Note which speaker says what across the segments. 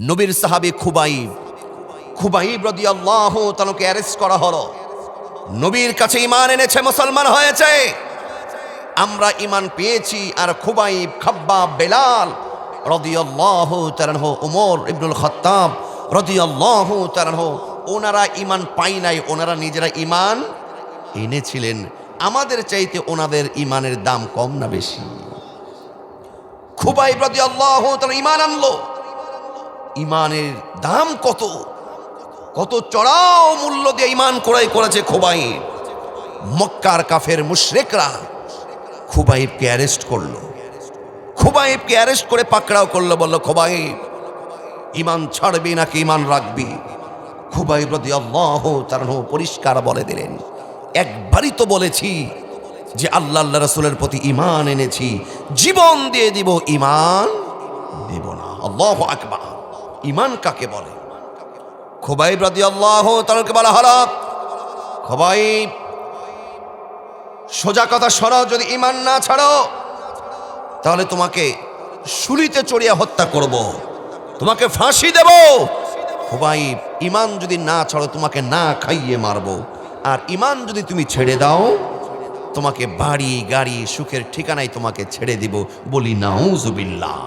Speaker 1: নবীর সাহাবী খুবাইব রাদিয়াল্লাহু তাআলাকে অ্যারেস্ট করা হলো। নবীর কাছে ঈমান এনেছে, মুসলমান হয়েছে। আমরা ঈমান পেয়েছি। আর খুবাইব, খাব্বাব, বেলাল রাদিয়াল্লাহু তাআলা, ওমর ইবনুল খাত্তাব রাদিয়াল্লাহু তাআলা, ওনারা ঈমান পাই নাই, ওনারা নিজেরা ঈমান এনেছিলেন। আমাদের চাইতে ওনাদের ঈমানের দাম কম না বেশি? খুবাইব রাদিয়াল্লাহু তাআলা ঈমান আনলো। ঈমানের দাম কত কত চড়াও মূল্য দিয়ে ঈমান ক্রয় করেছে খুবাইব। মক্কার কাফের মুশরিকরা খুবাইবকে অ্যারেস্ট করলো। খুবাইবকে অ্যারেস্ট করে পাকড়াও করলো, বলল, খুবাইব, ঈমান ছাড়বি নাকি ঈমান রাখবি? খুবাইব রাদিয়াল্লাহু তাআলা পরিষ্কার বলে দিলেন, একবারই তো বলেছি যে আল্লাহ রাসূলের প্রতি ঈমান এনেছি, জীবন দিয়ে দিব, ঈমান দেব না। আল্লাহু আকবার। ঈমান কাকে বলে? খুবাইব রাদিয়াল্লাহু তাআলাকে বলা হলো, খুবাইব, সোজা কথা শোনো, যদি ঈমান না ছাড়ো তাহলে তোমাকে শুলিতে চড়িয়ে হত্যা করব, তোমাকে ফাঁসি দেব। খুবাইব, ঈমান যদি না ছাড়ো তোমাকে না খাইয়ে মারব, আর ঈমান যদি তুমি ছেড়ে দাও তোমাকে বাড়ি গাড়ি সুখের ঠিকানায় তোমাকে ছেড়ে দিব। বলি নাউজুবিল্লাহ।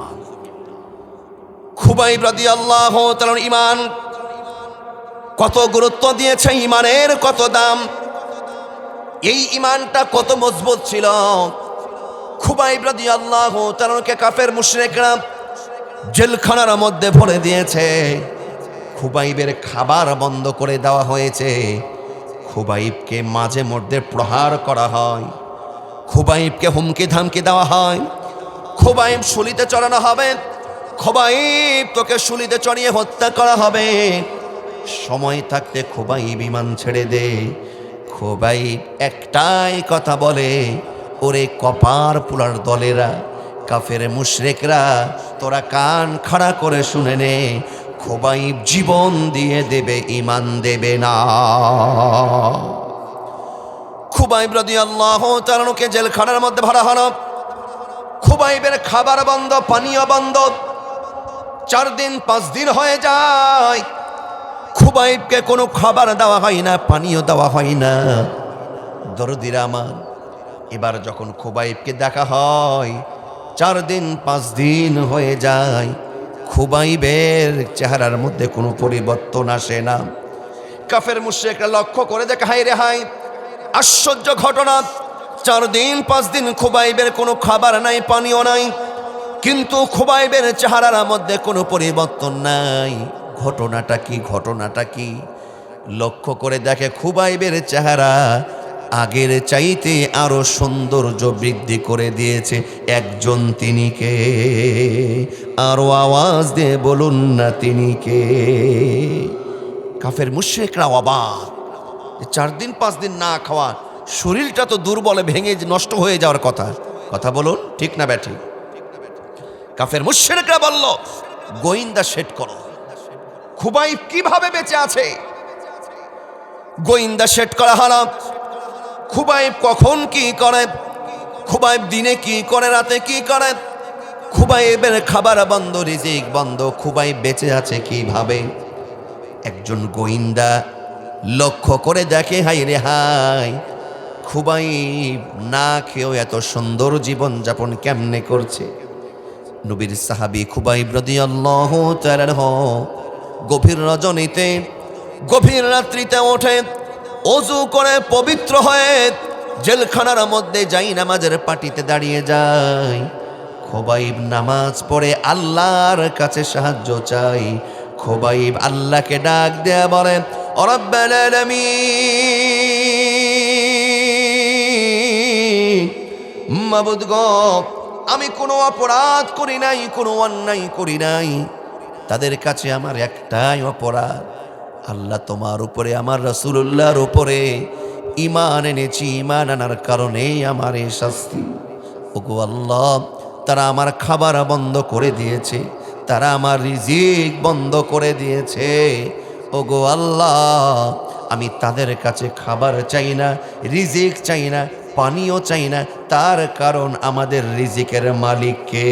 Speaker 1: খুবাইব রাদিয়াল্লাহু তাআলা ঈমান কত গুরুত্ব দিয়েছে, ঈমানের কত দাম, এই ঈমানটা কত মজবুত ছিল। খুবাইব রাদিয়াল্লাহু তাআলাকে কাফের মুশরিকরা জেলখানার মধ্যে ভরে দিয়েছে। খুবাইবের খাবার বন্ধ করে দেওয়া হয়েছে। খুবাইবকে মাঝে মধ্যে প্রহার করা হয়, খুবাইবকে হুমকি ধামকি দেওয়া হয়। খুবাইব শুলিতে চড়ানো হবে, খুবাইব তোকে শুলিতে চড়িয়ে হত্যা করা হবে। সময় থাকতে খুবাইব ঈমান ছেড়ে দে। খুবাইব একটাই কথা বলে, ওরে কপার পুলার দলেরা, কাফের মুশরিকরা, তোরা কান খাড়া করে শুনে নে, খুবাইব জীবন দিয়ে দেবে, ঈমান দেবে না। খুবাইব রাদিয়াল্লাহু তাআলাকে জেলখানার মধ্যে ভরা হলো। খুবাইবের খাবার বন্ধ, পানীয় বন্ধ। 4 দিন 5 দিন হয়ে যায়, খুবাইবকে কোনো খাবার দেওয়া হয় না, পানীয় দেওয়া হয় না। দরদিরা আমার, এবার যখন খুবাইবকে দেখা হয়, 4 দিন 5 দিন হয়ে যায়, খুবাইবের চেহারার মধ্যে কোনো পরিবর্তন আসে না। কাফের মুশরিকরা লক্ষ্য করে দেখে, হায় রে হায়, আশ্চর্য ঘটনা, 4 দিন 5 দিন খুবাইবের কোনো খাবার নাই, পানীয় নাই, কিন্তু খুবাইবের চেহারার মধ্যে কোনো পরিবর্তন নাই। ঘটনাটা কি? ঘটনাটা কি? লক্ষ্য করে দেখে খুবাইবের চেহারা আগের চাইতে আরো সৌন্দর্য বৃদ্ধি করে দিয়েছে। একজন, তিনি কে? আরো আওয়াজ দিয়ে বলুন না, তিনি কে? কাফের মুশরিকরা অবাক, 4 দিন 5 দিন না খাওয়া, শরীরটা তো দুর্বলে ভেঙে নষ্ট হয়ে যাওয়ার কথা। কথা বলুন, ঠিক না ব্যাঠিক? কাফের মুশরিকরা বলল, গোয়েন্দা সেট করো, খুবাইব কিভাবে বেঁচে আছে। গোয়েন্দা সেট করা হলো। খুবাইব কখন কি করে, খুবাইব দিনে কি করে, রাতে কি করে, খুবাইবের খাবার বন্ধ, রিজিক বন্ধ, খুবাইব বেঁচে আছে কিভাবে। একজন গোয়েন্দা লক্ষ্য করে দেখে, হাই রে হাই, খুবাইব না খেয়েও এত সুন্দর জীবন যাপন কেমনে করছে। নবীর সাহাবী খুবাইব রাদিয়াল্লাহু তাআলা গভীর রজনীতে, গভীর রাত্রিতে ওঠে, ওযু করে পবিত্র হয়ে জেলখানার মধ্যে যাই নামাজের পাটিতে দাঁড়িয়ে যায়। খুবাইব নামাজ পড়ে আল্লাহর কাছে সাহায্য চাই। খুবাইব আল্লাহকে ডাক দেয়া বলে, রব্বাল আলামিন, মাবুদ গো, আমি কোনো অপরাধ করি নাই, কোনো অন্যায় করি নাই, তাদের কাছে আমার একটাই অপরাধ, আল্লাহ তোমার উপরে, আমার রাসূলুল্লাহর উপরে ঈমান এনেছি, ঈমান আনার কারণে আমার এই শাস্তি। ওগো আল্লাহ, তারা আমার খাবার বন্ধ করে দিয়েছে, তারা আমার রিজিক বন্ধ করে দিয়েছে। ওগো আল্লাহ, আমি তাদের কাছে খাবার চাই না, রিজিক চাই না, পানিও চাই না, তার কারণ আমাদের রিজিকের মালিক কে?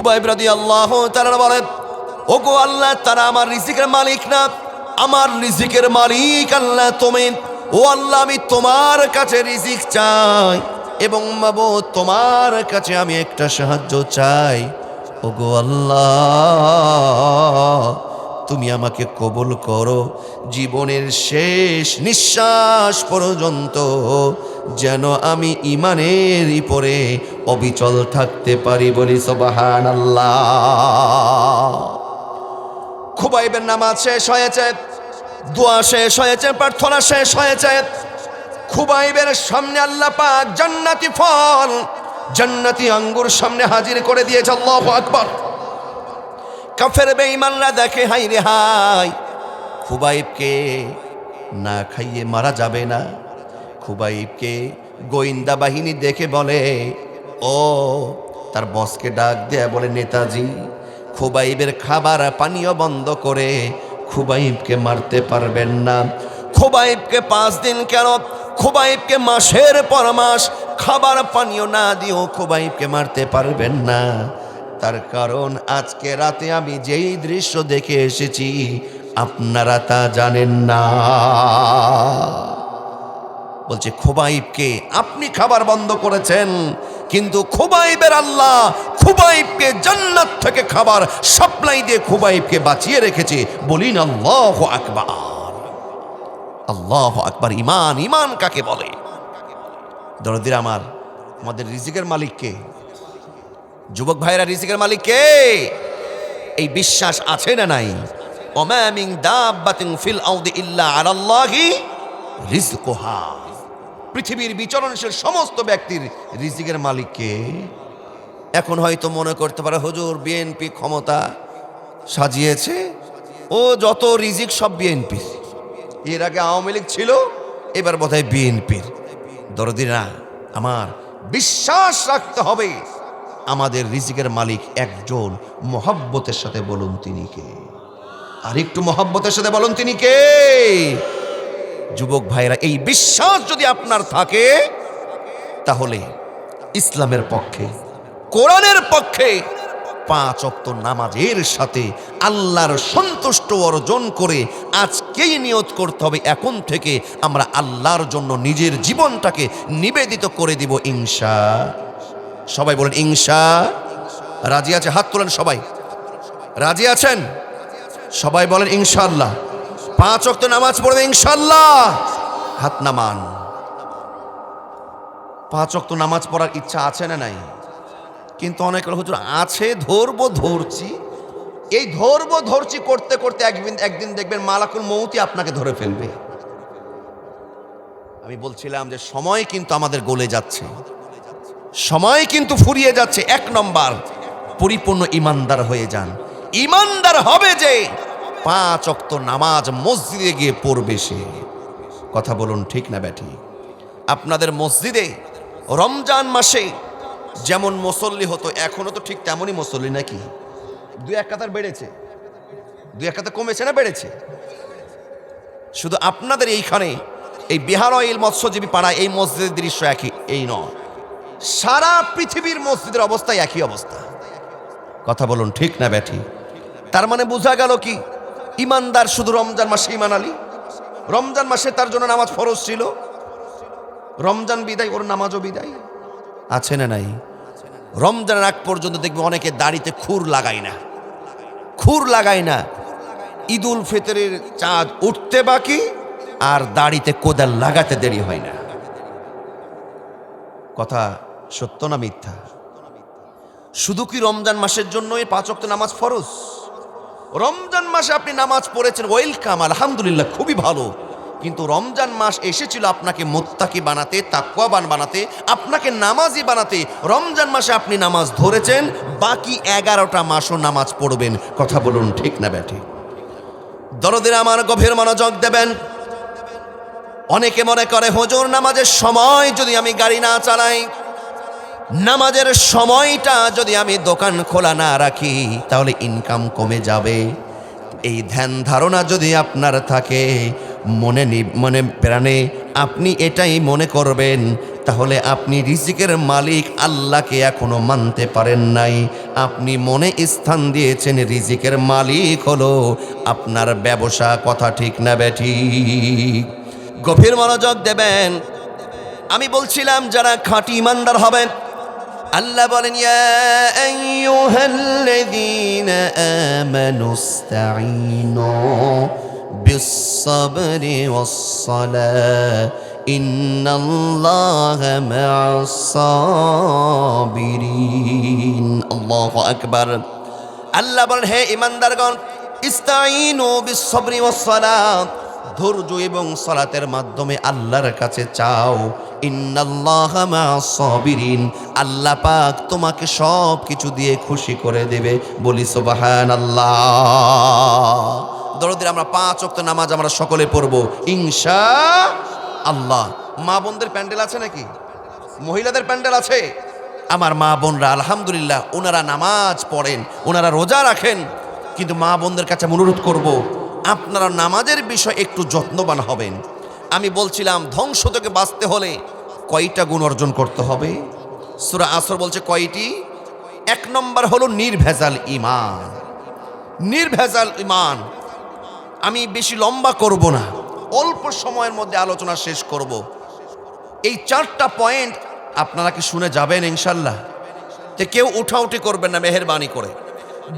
Speaker 1: খুবাইব রাদিয়াল্লাহু তাআলা বলেন, ওগো আল্লাহ, তারা আমার রিজিকের মালিক না, আমার রিজিকের মালিক আল্লাহ তুমি। ও আল্লাহ, আমি তোমার কাছে রিজিক চাই এবং মাবুদ তোমার কাছে আমি একটা সাহায্য চাই। ওগো আল্লাহ, তুমি আমাকে কবুল করো, জীবনের শেষ নিঃশ্বাস পর্যন্ত যেন আমি ইমানের উপরে অবিচল থাকতে পারি। বলি সুবহানাল্লাহ। খুবাইবের নামাজ শেষ হয়েছে, দোয়া শেষ হয়েছে, প্রার্থনা শেষ হয়েছে। খুবাইবের সামনে আল্লাহ পাক জান্নাতি ফল, জান্নাতি আঙ্গুর সামনে হাজির করে দিয়েছে। আল্লাহু আকবার। কাফের বেঈমানরা দেখে, হাই রে হাই, খুবাইবকে না খাইয়ে মারা যাবে না। খুবাইবকে গোয়েন্দা বাহিনী দেখে বলে, ও তার বসকে ডাক দেয়া বলে, নেতাজি, খুবাইবের খাবার পানীয় বন্ধ করে খুবাইবকে মারতে পারবেন না। খুবাইবকে 5 দিন কেন, খুবাইবকে মাসের পর মাস খাবার পানীয় না দিয়েও খুবাইবকে মারতে পারবেন না। তার কারণ আজকে রাতে আমি যেই দৃশ্য দেখে এসেছি আপনারা তা জানেন না। বলছে, খুবাইবকে আপনি খাবার বন্ধ করেছেন, কিন্তু খুবাইবের আল্লাহ খুবাইবকে জান্নাত থেকে খাবার সাপ্লাই দিয়ে খুবাইবকে বাঁচিয়ে রেখেছে। বলিন আল্লাহু আকবার। আল্লাহু আকবার। ঈমান, ঈমান কাকে বলে? দরদিরা আমার, আমাদের রিজিকের মালিক কে? যুবক ভাইরা, রিজিকের মালিক কে? এই বিশ্বাস আছে না নাই? ওমা মিন দাব্বাতিন ফিল আরদি ইল্লা আলাল্লাহি রিজকুহা। পৃথিবীর বিচরণশীল সমস্ত ব্যক্তির রিজিকের মালিক কে? এখন হয়তো মনে করতে পারে, হুজুর বিএনপি ক্ষমতা সাজিয়েছে, ও যত রিজিক সব বিএনপির। এর আগে আওয়ামী লীগ ছিল, এবার বোধহয় বিএনপির। দরদিরা আমার, বিশ্বাস রাখতে হবে আমাদের রিজিকের মালিক একজন। মহব্বতের সাথে বলুন তিনি কে? আর একটু মহব্বতের সাথে বলুন তিনি কে? যুবক ভাইরা, এই বিশ্বাস যদি আপনার থাকে তাহলে ইসলামের পক্ষে, কোরআনের পক্ষে 5 ওয়াক্ত নামাজের সাথে আল্লাহর সন্তুষ্ট অর্জন করে আজকেই নিয়ত করতে হবে, এখন থেকে আমরা আল্লাহর জন্য নিজের জীবনটাকে নিবেদিত করে দিব ইনশা। সবাই বলেন ইনশা। রাজি আছে? হাত তোলেন সবাই। রাজি আছেন? সবাই বলেন ইনশাআল্লাহ। 5 ওয়াক্ত নামাজ পড়বে ইনশাআল্লাহ। হাত নামান। 5 ওয়াক্ত নামাজ পড়ার ইচ্ছা আছে না নাই? কিন্তু অনেক হুজুর আছে, ধরবো ধরছি। এই ধরবো ধরছি করতে করতে একদিন দেখবেন মালাকুল মউতই আপনাকে ধরে ফেলবে। আমি বলছিলাম যে সময় কিন্তু আমাদের গলে যাচ্ছে, সময় কিন্তু ফুরিয়ে যাচ্ছে। 1 নম্বর, পরিপূর্ণ ইমানদার হয়ে যান। ইমানদার হবে যে 5 ওয়াক্ত নামাজ মসজিদে গিয়ে পড়বে সে। কথা বলুন ঠিক না ব্যাটি? আপনাদের মসজিদে রমজান মাসে যেমন মুসল্লি হতো, এখনো তো ঠিক তেমনই মুসল্লি নাকি? 2-1 কাতার বেড়েছে, 2-1 কাতার কমেছে না বেড়েছে? শুধু আপনাদের এইখানে এই বিহার অয়েল মৎস্যজীবী পাড়া এই মসজিদের দৃশ্য একই, এই নয়, সারা পৃথিবীর মসজিদের অবস্থা একই অবস্থা। কথা বলুন ঠিক না ব্যাটি? তার মানে বোঝা গেল কি, ইমানদার শুধু রমজান মাসে ইমান আলী। রমজান মাসে তার জন্য নামাজ ফরজ ছিল, রমজান বিদায় ওর নামাজও বিদায়। আছে না নাই? রমজানের আগ পর্যন্ত দেখবে অনেকে দাড়িতে খুর লাগায় না, খুর লাগায় না। ঈদুল ফিতরের চাঁদ উঠতে বাকি, আর দাড়িতে কোদাল লাগাতে দেরি হয় না। কথা সত্য না মিথ্যা? শুধু কি রমজান মাসের জন্য এই 5 ওয়াক্ত নামাজ ফরজ? রমজান মাসে আপনি নামাজ পড়েছেন, ওয়েলকাম, আলহামদুলিল্লাহ, খুবই ভালো। কিন্তু রমজান মাস এসেছিল আপনাকে মুত্তাকি বানাতে, তাকওয়াবান বানাতে, আপনাকে নামাজি বানাতে। রমজান মাসে আপনি নামাজ ধরেছেন, বাকি 11টা মাসও নামাজ পড়বেন। কথা বলুন ঠিক না ব্যাটি? দরদের আমার গভীর মনোযোগ দেবেন। অনেকে মনে করে, হুজুর নামাজের সময় যদি আমি গাড়ি না চালাই, নামাজের সময়টা যদি আমি দোকান খোলা না রাখি, তাহলে ইনকাম কমে যাবে। এই ধ্যান ধারণা যদি আপনার থাকে, মনে প্রাণে আপনি এটাই মনে করবেন, তাহলে আপনি রিজিকের মালিক আল্লাহকে এখনো মানতে পারেন নাই। আপনি মনে স্থান দিয়েছেন রিজিকের মালিক হলো আপনার ব্যবসা। কথা ঠিক না বেঠিক? গভীর মনোযোগ দেবেন। আমি বলছিলাম যারা খাঁটি ইমানদার হবেন, আল্লাহ বলেন ইয়া আইয়ুহাল্লাযীনা আমানুস্তাঈনু বিস-সাবরি ওয়াস-সালাহ ইন্নাল্লাহা মা'আস-সাবিরিন। আল্লাহু আকবার। আল্লাহ বলেন হে ঈমানদারগণ, ইস্তাঈনু বিস-সাবরি ওয়াস-সালাহ, ধৈর্য এবং সালাতের মাধ্যমে আল্লাহর কাছে চাও। ইন্নাল্লাহা মা'আস-সাবিরিন, আল্লাহ পাক তোমাকে সব কিছু দিয়ে খুশি করে দেবে। বলি সুবহানাল্লাহ। দরদের আমরা 5 ওয়াক্ত নামাজ আমরা সকলে পড়ব ইনশাআল্লাহ। মা বোনদের প্যান্ডেল আছে নাকি? মহিলাদের প্যান্ডেল আছে? আমার মা বোনরা আলহামদুলিল্লাহ ওনারা নামাজ পড়েন, ওনারা রোজা রাখেন, কিন্তু মা বোনদের কাছে অনুরোধ করব আপনারা নামাজের বিষয় একটু যত্নবান হবেন। আমি বলছিলাম ধ্বংস থেকে বাঁচতে হলে কয়টা গুণ অর্জন করতে হবে? সূরা আসর বলছে কয়টি? 1 নম্বর হলো নির্ভেজাল ঈমান। নির্ভেজাল ঈমান। আমি বেশি লম্বা করব না, অল্প সময়ের মধ্যে আলোচনা শেষ করব। এই 4টা পয়েন্ট আপনারা কি শুনে যাবেন ইনশাল্লাহ? যে কেউ উঠাউঠি করবেন না মেহেরবানি করে।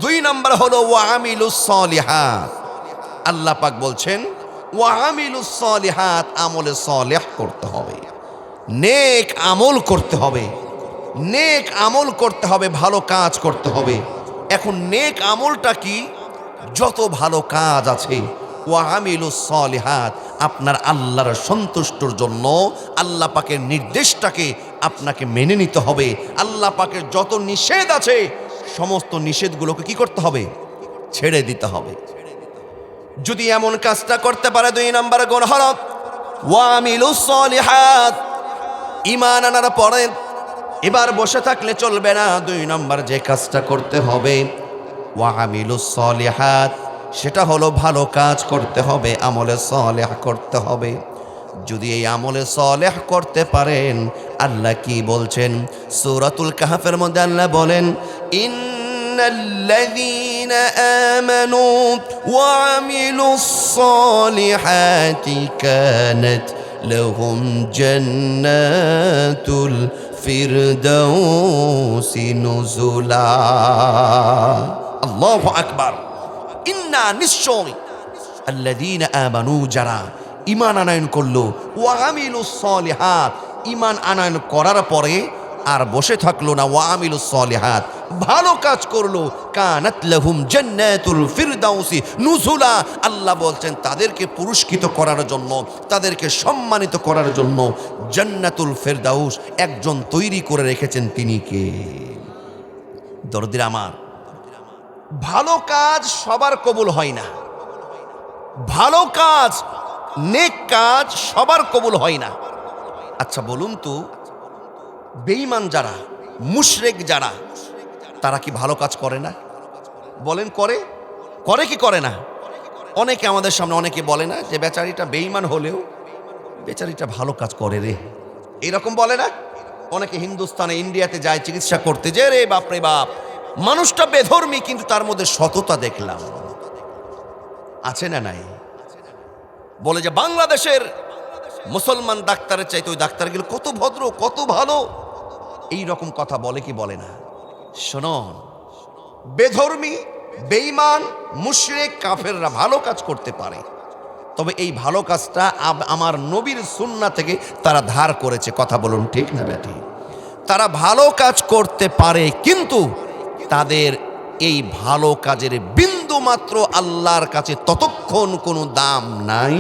Speaker 1: 2 নম্বর হলো ওয়ামিলুস সলিহাত। আল্লাহ পাক বলছেন ওয়ামিলুস সলিহাত, আমলে সলেহ করতে হবে, নেক আমল করতে হবে, নেক আমল করতে হবে, ভালো কাজ করতে হবে। এখন নেক আমলটা কি? যত ভালো কাজ আছে, ওয়ামিলুস সলিহাত, আপনার আল্লাহর সন্তুষ্টর জন্য আল্লাহ পাকের নির্দেশটাকে আপনাকে মেনে নিতে হবে। আল্লাহ পাকের যত নিষেধ আছে সমস্ত নিষেধগুলোকে কি করতে হবে? ছেড়ে দিতে হবে। যদি এমন কাজটা করতে পারে 2 নম্বর গুণ হলো ওয়ামিলুস সলিহাত। ঈমান আনার পরে এবার বসে থাকলে চলবে না। 2 নম্বর যে কাজটা করতে হবে ওয়ামিলুস সলিহাত, সেটা হলো ভালো কাজ করতে হবে, আমলে সলেহ করতে হবে। যদি এই আমলে সলেহ করতে পারেন, আল্লাহ কি বলছেন সূরাতুল কাহফের মধ্যে? আল্লাহ বলেন ইন্নাল্লাযীনা আমানু ওয়া আমিলুস সলিহাতি কানাত লাহুম জান্নাতুল ফিরদাউসি নুজুলা। আল্লাহু আকবার। ইন্না, নিশ্চয়, আল্লাযীনা আমানু, যারা ঈমান আনয়ন করলো, ওয়া আমিলুস সলিহাত, ঈমান আনয়ন করার পরে আর বসে থাকলো না, ওয়া আমিলুস সলিহাত, ভালো কাজ করলো, কানাত লাহুম জান্নাতুল ফিরদাউসি নুজুলা। আল্লাহ বলছেন তাদেরকে পুরস্কৃত করার জন্য, তাদেরকে সম্মানিত করার জন্য জান্নাতুল ফিরদাউস একজন তৈরি করে রেখেছেন। তিনি কে? দরদির আমার, ভালো কাজ সবার কবুল হয় না। ভালো কাজ, নেক কাজ সবার কবুল হয় না। আচ্ছা বলুন তো, বেঈমান যারা, মুশরিক যারা, তারা কি ভালো কাজ করে না? বলেন করে? করে কি করে না? অনেকে আমাদের সামনে অনেকে বলে না যে বেচারিটা বেঈমান হলেও বেচারিটা ভালো কাজ করে রে, এরকম বলে না? অনেকে হিন্দুস্তানে, ইন্ডিয়াতে যায় চিকিৎসা করতে, যে রে বাপ রে বাপ, মানুষটা বেধর্মী কিন্তু তার মধ্যে সততা দেখলাম। আছে না নাই? বলে যে বাংলাদেশের মুসলমান ডাক্তারের চাইতে ওই ডাক্তারগুলো কত ভদ্র, কত ভালো, এই রকম কথা বলে কি বলে না? শুনুন, বেধর্মী, বেঈমান, মুশরিক, কাফেররা ভালো কাজ করতে পারে, তবে এই ভালো কাজটা আমার নবীর সুন্নাহ থেকে তারা ধার করেছে। কথা বলুন ঠিক না বেটি? তারা ভালো কাজ করতে পারে, কিন্তু তাদের এই ভালো কাজের বিন্দু মাত্র আল্লাহর কাছে ততক্ষণ কোনো দাম নাই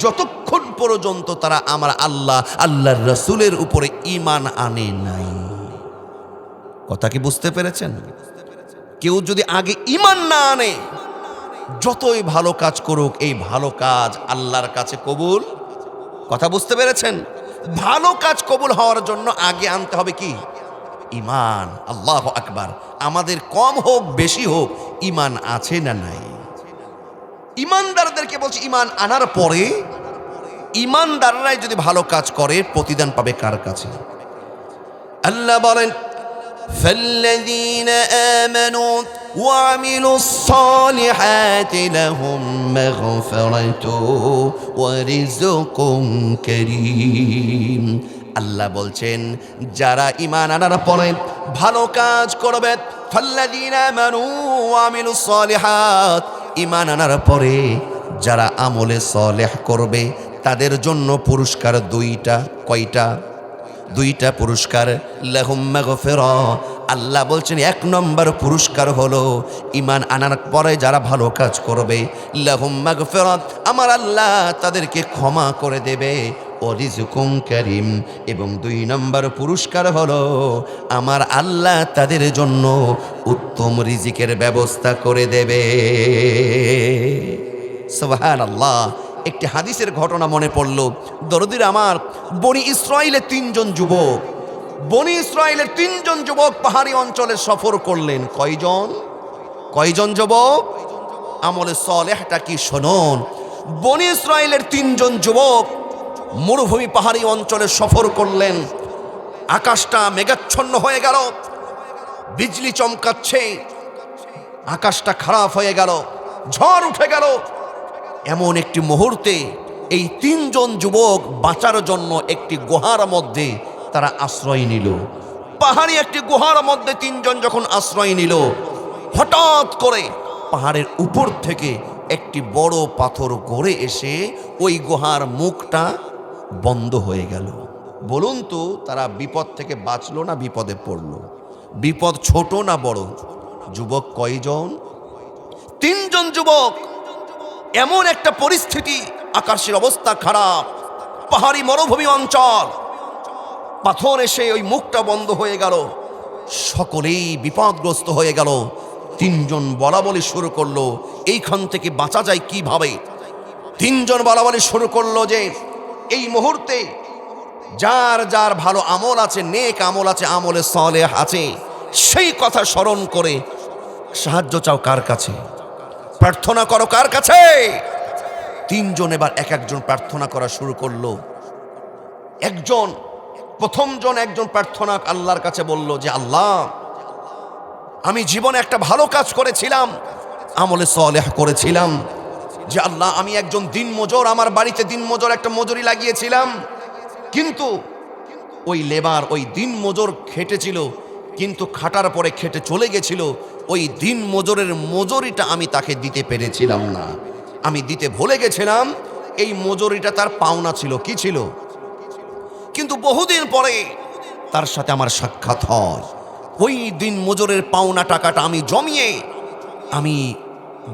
Speaker 1: যতক্ষণ পর্যন্ত তারা আমার আল্লাহ, আল্লাহর রাসূলের উপরে ঈমান আনে নাই। কথা কি বুঝতে পেরেছেন? কেউ যদি আগে ঈমান না আনে, যতই ভালো কাজ করুক, এই ভালো কাজ আল্লাহর কাছে কবুল। কথা বুঝতে পেরেছেন? ভালো কাজ কবুল হওয়ার জন্য আগে আনতে হবে কি? ঈমান। আল্লাহু আকবার। আমাদের কম হোক বেশি হোক, ঈমান আছে না নাই? ঈমানদারদেরকে বলছে ঈমান আনার পরে ইমানদাররাই যদি ভালো কাজ করে প্রতিদান পাবে কার কাছে? আল্লাহ বলেন فالذين آمنوا وعملوا الصالحات لهم مغفرة ورزق كريم। আল্লাহ বলছেন যারা ঈমান আনার পরে ভালো কাজ করবে, ফাল্লাযীনা আমানু ওয়া আমিলুস সালিহাত, ঈমান আনার পরে যারা আমলে সালেহ করবে তাদের জন্য পুরস্কার দুইটা। কয়টা? দুইটা পুরস্কার। লাহুম মাগফিরা, আল্লাহ বলছেন এক নম্বর পুরস্কার হলো ঈমান আনার পরে যারা ভালো কাজ করবে, লাহুম মাগফিরা, আমার আল্লাহ তাদেরকে ক্ষমা করে দেবে, ও রিজকুম কারীম, এবং দুই নম্বর পুরস্কার হলো আমার আল্লাহ তাদের জন্য উত্তম রিজিকের ব্যবস্থা করে দেবে। সুবহানাল্লাহ। একটি হাদিসের ঘটনা মনে পড়ল, দরদির আমার, বনি ইসরাইলের তিনজন যুবক পাহাড়ি অঞ্চলে সফর করলেন। কয়জন যুবক? আমলে সালেহটা কি শুনুন। বনি ইসরাইলের তিনজন যুবক মরুভূমি পাহাড়ি অঞ্চলে সফর করলেন। আকাশটা মেঘাচ্ছন্ন হয়ে গেল, বিজলি চমকাচ্ছে, আকাশটা খারাপ হয়ে গেল, ঝড় উঠে গেল। এমন একটি মুহূর্তে এই তিনজন যুবক বাঁচার জন্য একটি গুহার মধ্যে তারা আশ্রয় নিল। পাহাড়ি একটি গুহার মধ্যে তিনজন যখন আশ্রয় নিল, হঠাৎ করে পাহাড়ের উপর থেকে একটি বড় পাথর গড়ে এসে ওই গুহার মুখটা বন্ধ হয়ে গেল। বলুন তো, তারা বিপদ থেকে বাঁচলো না বিপদে পড়ল? বিপদ ছোট না বড়? যুবক কয়জন? তিনজন যুবক। এমন একটা পরিস্থিতি, আকাশের অবস্থা খারাপ, পাহাড়ি মরুভূমি অঞ্চল, পাথর এসে ওই মুখটা বন্ধ হয়ে গেল, সকলেই বিপদগ্রস্ত হয়ে গেল। তিনজন বলা বলি শুরু করলো, এইখান থেকে বাঁচা যায় কিভাবে? তিনজন বলা বলি শুরু করলো যে এই মুহূর্তে যার যার ভালো আমল আছে, নেক আমল আছে, আমলে সালেহ আছে, সেই কথা স্মরণ করে সাহায্য চাও কার কাছে? প্রার্থনা করো কার কাছে? তিনজন এবার এক একজন প্রার্থনা করা শুরু করলো। প্রথমজন প্রার্থনা আল্লাহর কাছে বলল যে আল্লাহ, আমি জীবনে একটা ভালো কাজ করেছিলাম, আমলে সালেহ করেছিলাম, যে আল্লাহ আমি একজন দিনমজুর, আমার বাড়িতে দিনমজুর একটা মজুরি লাগিয়েছিলাম, কিন্তু ওই লেবার, ওই দিনমজুর খেটেছিল, কিন্তু খাটার পরে খেটে চলে গেছিল, ওই দিন মজুরের মজুরিটা আমি তাকে দিতে পেরেছিলাম না, আমি দিতে ভুলে গেছিলাম। এই মজুরিটা তার পাওনা ছিল। কি ছিল? কিন্তু বহুদিন পরে তার সাথে আমার সাক্ষাৎ হয়। ওই দিন মজুরের পাওনা টাকাটা আমি জমিয়ে, আমি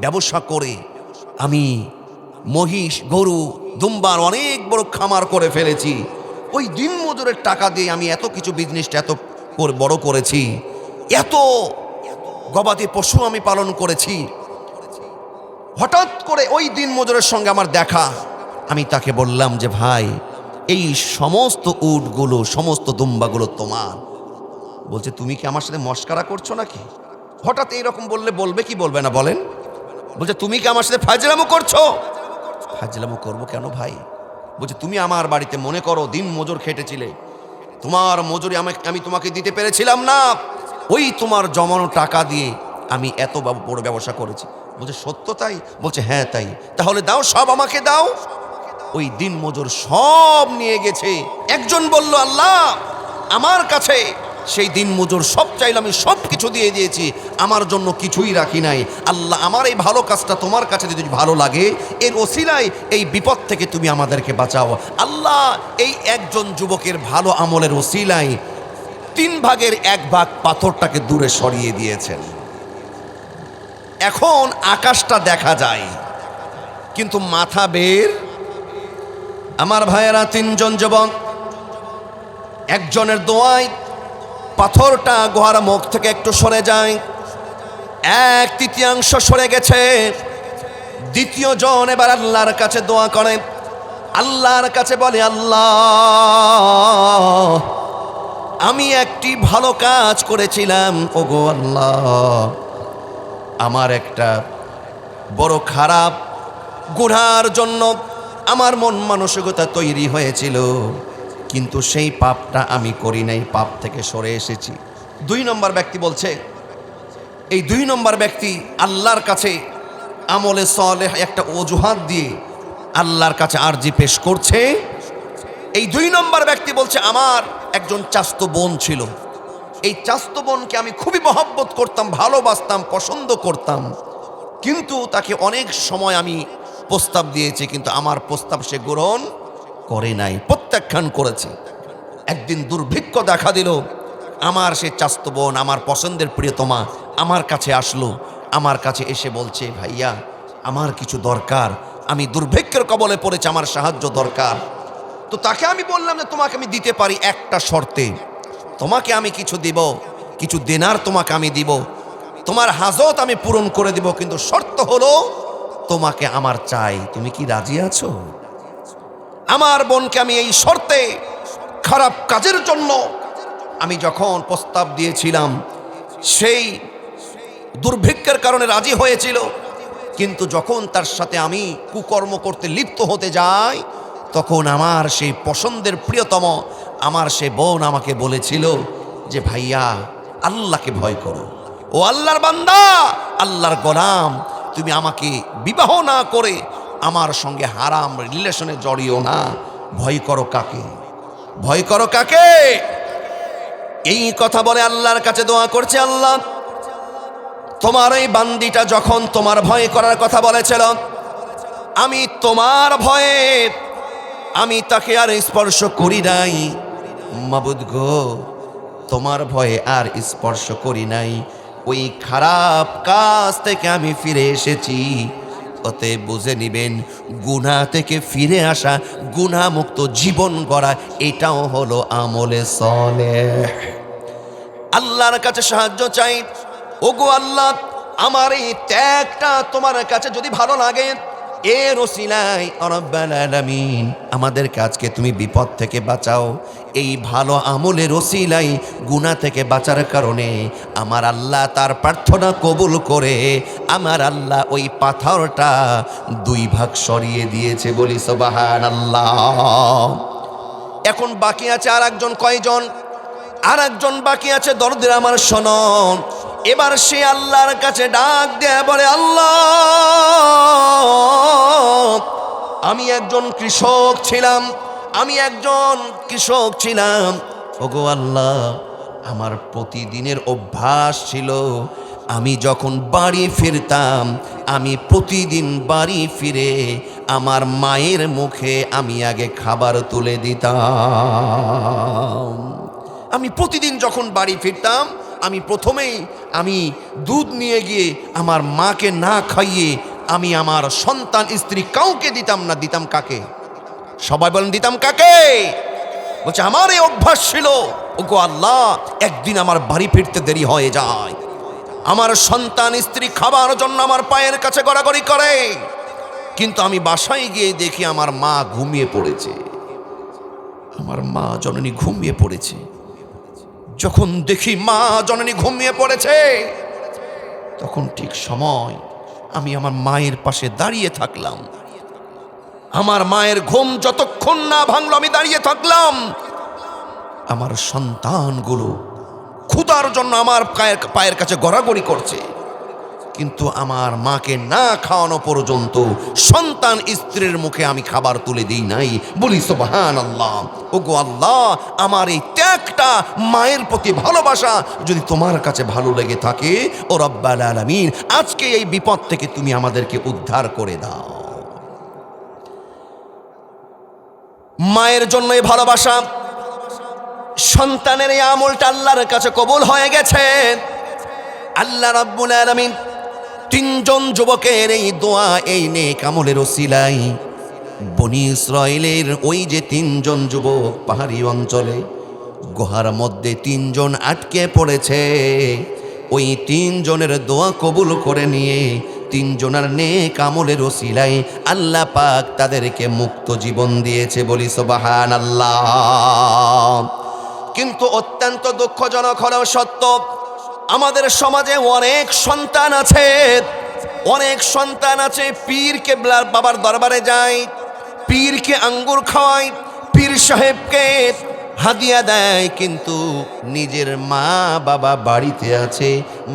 Speaker 1: ব্যবসা করে, আমি মহিষ, গরু, দুম্বার অনেক বড় খামার করে ফেলেছি। ওই দিন মজুরের টাকা দিয়ে আমি এত কিছু বিজনেসটা এত বড় করেছি, এত গবাদি পশু আমি পালন করেছি। হঠাৎ করে ওই দিন মজুরের সঙ্গে আমার দেখা, আমি তাকে বললাম যে ভাই, এই সমস্ত উটগুলো, সমস্ত দুম্বাগুলো তোমার। বলছে তুমি কি আমার সাথে মস্কারা করছো নাকি? হঠাৎ এইরকম বললে বলবে কি বলবে না বলেন? বলছে তুমি কি আমার সাথে ফাজলামো করছো? ফাজলামো করবো কেন ভাই? বলছে তুমি আমার বাড়িতে মনে করো দিন মজুর খেটেছিলে, তোমার মজুরি আমি তোমাকে দিতে পেরেছিলাম না, ওই তোমার জমানো টাকা দিয়ে আমি এত বড় ব্যবসা করেছি। বলছে সত্য তাই? বলছে হ্যাঁ তাই। তাহলে দাও, সব আমাকে দাও। ওই দিন মজুর সব নিয়ে গেছে। একজন বলল আল্লাহ, আমার কাছে সেই দিন মজুর সব চাইলে আমি সব কিছু দিয়ে দিয়েছি, আমার জন্য কিছুই রাখি নাই। আল্লাহ, আমার এই ভালো কাজটা তোমার কাছে যদি ভালো লাগে, এর ওসিলায় এই বিপদ থেকে তুমি আমাদেরকে বাঁচাও। আল্লাহ এই একজন যুবকের ভালো আমলের ওসিলায় 3 ভাগের 1 ভাগ পাথরটাকে দূরে সরিয়ে দিয়েছেন। এখন আকাশটা দেখা যায়, কিন্তু মাথা বের। আমার ভাইয়েরা, 3 জন যুবক, একজনের দোয়ায় পাথরটা গুহার মুখ থেকে একটু সরে যায়, 1/3 সরে গেছে। দ্বিতীয় জন এবার আল্লাহর কাছে দোয়া করে, আল্লাহর কাছে বলে আল্লাহ, আমি একটি ভালো কাজ করেছিলাম, ওগো আল্লাহ, আমার একটা বড় খারাপ গুনার জন্য আমার মন মানসিকতা তৈরি হয়েছিল, কিন্তু সেই পাপটা আমি করি নাই, পাপ থেকে সরে এসেছি। 2 নম্বর ব্যক্তি বলছে, এই 2 নম্বর ব্যক্তি আল্লাহর কাছে আমলে সালেহ একটা অজুহাত দিয়ে আল্লাহর কাছে আরজি পেশ করছে। এই 2 নম্বর ব্যক্তি বলছে, আমার একজন চাস্তো বোন ছিল, এই চাস্তো বোনকে আমি খুবই মহব্বত করতাম, ভালোবাসতাম, পছন্দ করতাম, কিন্তু তাকে অনেক সময় আমি প্রস্তাব দিয়েছি, কিন্তু আমার প্রস্তাব সে গ্রহণ করে নাই, প্রত্যাখ্যান করেছে। একদিন দুর্ভিক্ষ দেখা দিল, আমার সে চাস্তো বোন, আমার পছন্দের প্রিয়তমা আমার কাছে আসলো। আমার কাছে এসে বলছে, ভাইয়া আমার কিছু দরকার, আমি দুর্ভিক্ষের কবলে পড়েছি, আমার সাহায্য দরকার। তো তাকে আমি বললাম যে তোমাকে আমি দিতে পারি একটা শর্তে, তোমাকে আমি কিছু দিব, কিছু দিনার তোমাকে আমি দিব, তোমার হাজত আমি পূরণ করে দিব, কিন্তু শর্ত হলো তোমাকে আমার চাই, তুমি কি রাজি আছো? আমার বোনকে আমি এই শর্তে, খারাপ কাজের জন্য আমি যখন প্রস্তাব দিয়েছিলাম, সেই দুর্ভিক্ষের কারণে রাজি হয়েছিল, কিন্তু যখন তার সাথে আমি কুকর্ম করতে লিপ্ত হতে যাই, তখন আমার সেই পছন্দের প্রিয়তম, আমার সে বোন আমাকে বলেছিল যে ভাইয়া আল্লাহকে ভয় করো, ও আল্লাহর বান্দা, আল্লাহর গোলাম, তুমি আমাকে বিবাহ না করে আমার সঙ্গে হারাম রিলেশনে জড়িও না, ভয় করো কাকে, ভয় করো কাকে? এই কথা বলে আল্লাহর কাছে দোয়া করছে, আল্লাহ তোমার এই বান্দিটা যখন তোমার ভয় করার কথা বলেছিল, আমি তোমার ভয়ে আমি তাকে আর স্পর্শ করি নাই, মাবুদ গো তোমার ভয়ে আর স্পর্শ করি নাই, ওই খারাপ কাজ থেকে আমি ফিরে এসেছি। ওতে বুঝে নিবেন, গুনাহ থেকে ফিরে আসা, গুনাহ মুক্ত জীবন গড়া, এটাও হলো আমলে সালেহ। আল্লাহর কাছে সাহায্য চাই, ওগো আল্লাহ আমার এই ত্যাগটা তোমার কাছে যদি ভালো লাগে, এর ওসিলায় রব্বুল আলামিন আমাদের কাজকে তুমি বিপদ থেকে বাঁচাও। এই ভালো আমলের ওসিলায় গুনাহ থেকে বাঁচার কারণে আমার আল্লাহ তার প্রার্থনা কবুল করে আমার আল্লাহ ওই পাথরটা 2 ভাগ সরিয়ে দিয়েছে, বলি সুবহানাল্লাহ। এখন বাকি আছে আর একজন, কয়জন? আর একজন বাকি আছে, দরদের আমার শোনন। এবার সে আল্লাহর কাছে ডাক দেয়া বলে, আল্লাহ আমি একজন কৃষক ছিলাম, আমি একজন কৃষক ছিলাম, ওগো আল্লাহ আমার প্রতিদিনের অভ্যাস ছিল, আমি যখন বাড়ি ফিরতাম, আমি প্রতিদিন বাড়ি ফিরে আমার মায়ের মুখে আমি আগে খাবার তুলে দিতাম। আমি প্রতিদিন যখন বাড়ি ফিরতাম, আমি প্রথমেই আমি দুধ নিয়ে গিয়ে আমার মাকে না খাইয়ে আমি আমার সন্তান স্ত্রী কাউকে দিতাম না। দিতাম কাকে? সবাই বলেন দিতাম কাকে? বলছে আমার এই অভ্যাস ছিল, ওগো আল্লাহ একদিন আমার বাড়ি ফিরতে দেরি হয়ে যায়, আমার সন্তান স্ত্রী খাবার জন্য আমার পায়ের কাছে গড়াগড়ি করে, কিন্তু আমি বাসায় গিয়ে দেখি আমার মা ঘুমিয়ে পড়েছে, আমার মা জননী ঘুমিয়ে পড়েছে। যখন দেখি মা জননী ঘুমিয়ে পড়েছে, তখন ঠিক সময় আমি আমার মায়ের পাশে দাঁড়িয়ে থাকলাম। আমার মায়ের ঘুম যতক্ষণ না ভাঙলো আমি দাঁড়িয়ে থাকলাম। আমার সন্তানগুলো ক্ষুধার জন্য আমার পায়ের কাছে গড়াগড়ি করছে, কিন্তু আমার মাকে না খাওয়ানো পর্যন্ত সন্তান স্ত্রীর মুখে আমি খাবার তুলে দিই নাই, বলি সুবহানাল্লাহ। ওগো আল্লাহ আমার এই ত্যাগটা, মায়ের প্রতি ভালোবাসা যদি তোমার কাছে ভালো লেগে থাকে, ও রব্বুল আলামিন আজকে এই বিপদ থেকে তুমি আমাদেরকে উদ্ধার করে দাও। মায়ের জন্য এই ভালোবাসা, সন্তানের এই আমলটা আল্লাহর কাছে কবুল হয়ে গেছে। আল্লাহ রাব্বুল আলামিন 3 জন যুবকের এই দোয়া, এই নেক আমলের ওসিলায় বনি ইসরাইলের ওই যে 3 জন যুবক পাহাড়ি অঞ্চলে গুহার মধ্যে 3 জন আটকে পড়েছে, ওই 3 জনের দোয়া কবুল করে নিয়ে 3 জনের নেক আমলের ওসিলায় আল্লাহ পাক তাদেরকে মুক্ত জীবন দিয়েছে, বলি সুবহানাল্লাহ। কিন্তু অত্যন্ত দুঃখজনক হলেও সত্য, আমাদের সমাজে অনেক সন্তান আছে, অনেক সন্তান আছে পীর কেবলার বাবার দরবারে যায়, পীরকে আঙ্গুর খাওয়ায়, পীর সাহেবকে হাদিয়া দেয়, কিন্তু নিজের মা বাবা বাড়িতে আছে,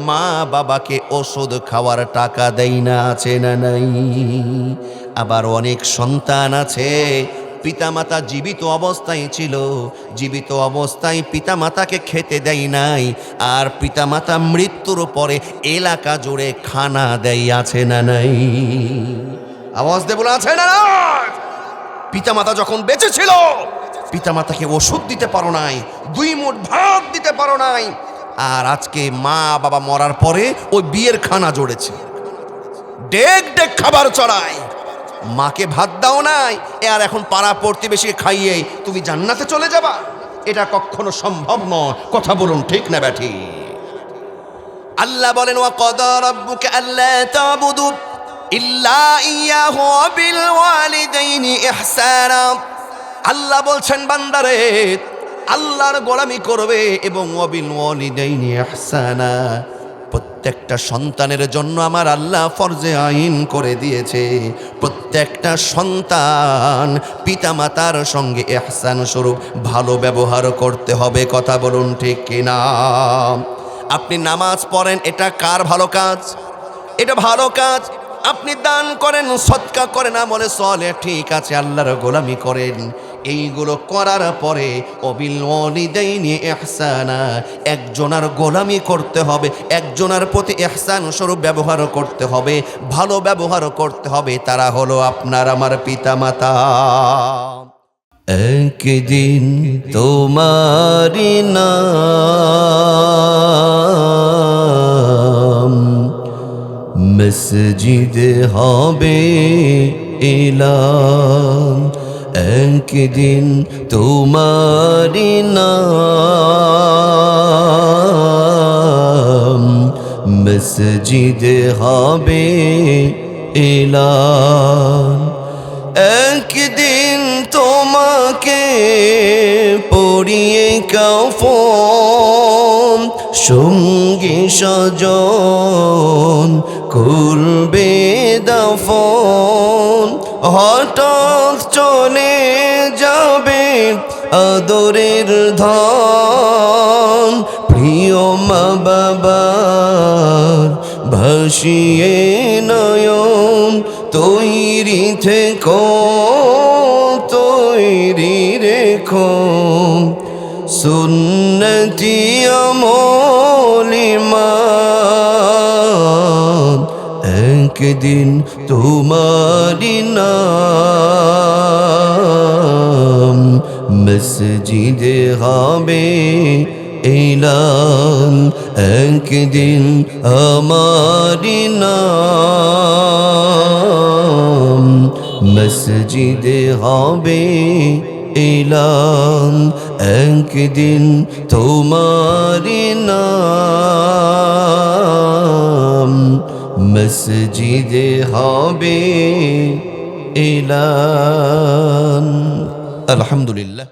Speaker 1: মা বাবাকে ওষুধ খাওয়ার টাকা দেয় না, আছে না নাই? আবার অনেক সন্তান আছে, পিতামাতা জীবিত অবস্থায় ছিল, জীবিত অবস্থায় পিতামাতাকে খেতে দেয় নাই, আর পিতামাতা মৃত্যুর পরে এলাকা জুড়ে খানা দেয়, আছে না নাই? আওয়াজ দে বলে, আছে না নাই? পিতামাতা যখন বেঁচে ছিল, পিতামাতাকে ওষুধ দিতে পারো নাই, 2 মুঠ ভাত দিতে পারো নাই, আর আজকে মা বাবা মরার পরে ওই বিয়ের খানা জড়েছে, ডেক ডেক খাবার চড়ায়, মাকে ভাত দাও নাই, আর এখন পাড়া প্রতিবেশী খাইয়ে তুমি জান্নাতে চলে যাবা? এটা কখনো সম্ভব নয়। কথা বলুন, ঠিক না ব্যাঠি? আল্লাহ বলেন, ওয়া ক্বাদা রাব্বুকা আল্লা তা'বুদু ইল্লা ইয়াহু ওয়া বিল ওয়ালিদাইনি ইহসানা। আল্লাহ বলছেন, বান্দারে আল্লাহর গোলামি করবে এবং ওয়া বিল ওয়ালিদাইনি ইহসানা, প্রত্যেকটা সন্তানের জন্য আমার আল্লাহ ফরজে আইন করে দিয়েছে, প্রত্যেকটা সন্তান পিতামাতার সঙ্গে ইহসান স্বরূপ ভালো ব্যবহার করতে হবে। কথা বলুন, ঠিক কিনা? আপনি নামাজ পড়েন, এটা কার ভালো কাজ? এটা ভালো কাজ। আপনি দান করেন, সদকা করেন, আমলে সালেহ, ঠিক আছে, আল্লাহর গোলামি করেন, এইগুলো করার পরে ওয়াবিল ওয়ালিদাইনি ইহসানা, একজনের গোলামি করতে হবে, একজনের প্রতি ইহসান স্বরূপ ব্যবহার করতে হবে, ভালো ব্যবহার করতে হবে, তারা হলো আপনার আমার পিতামাতা। একদিন তোমারি নাম মসজিদ হবে এলাম, একদিন তোমারি নাম মসজিদ হবে এলাম, একদিন তোমাকে পরিয়ে কাফন, সঙ্গী স্বজন করবে দাফন, হঠাৎ চলে যাবে আদরের ধন, প্রিয় মা বাবার ভাসিয়ে নয়ন, তৈরি থেকো তৈরি রেখো সুন্নতি আমলিমান, একদিন তোমারি নাম মসজিদে হবে এলান, একদিন আমারি নাম মসজিদে হবে এলান, একদিন তোমারি নাম মসজিদে হবে এলান। আলহামদুলিল্লাহ।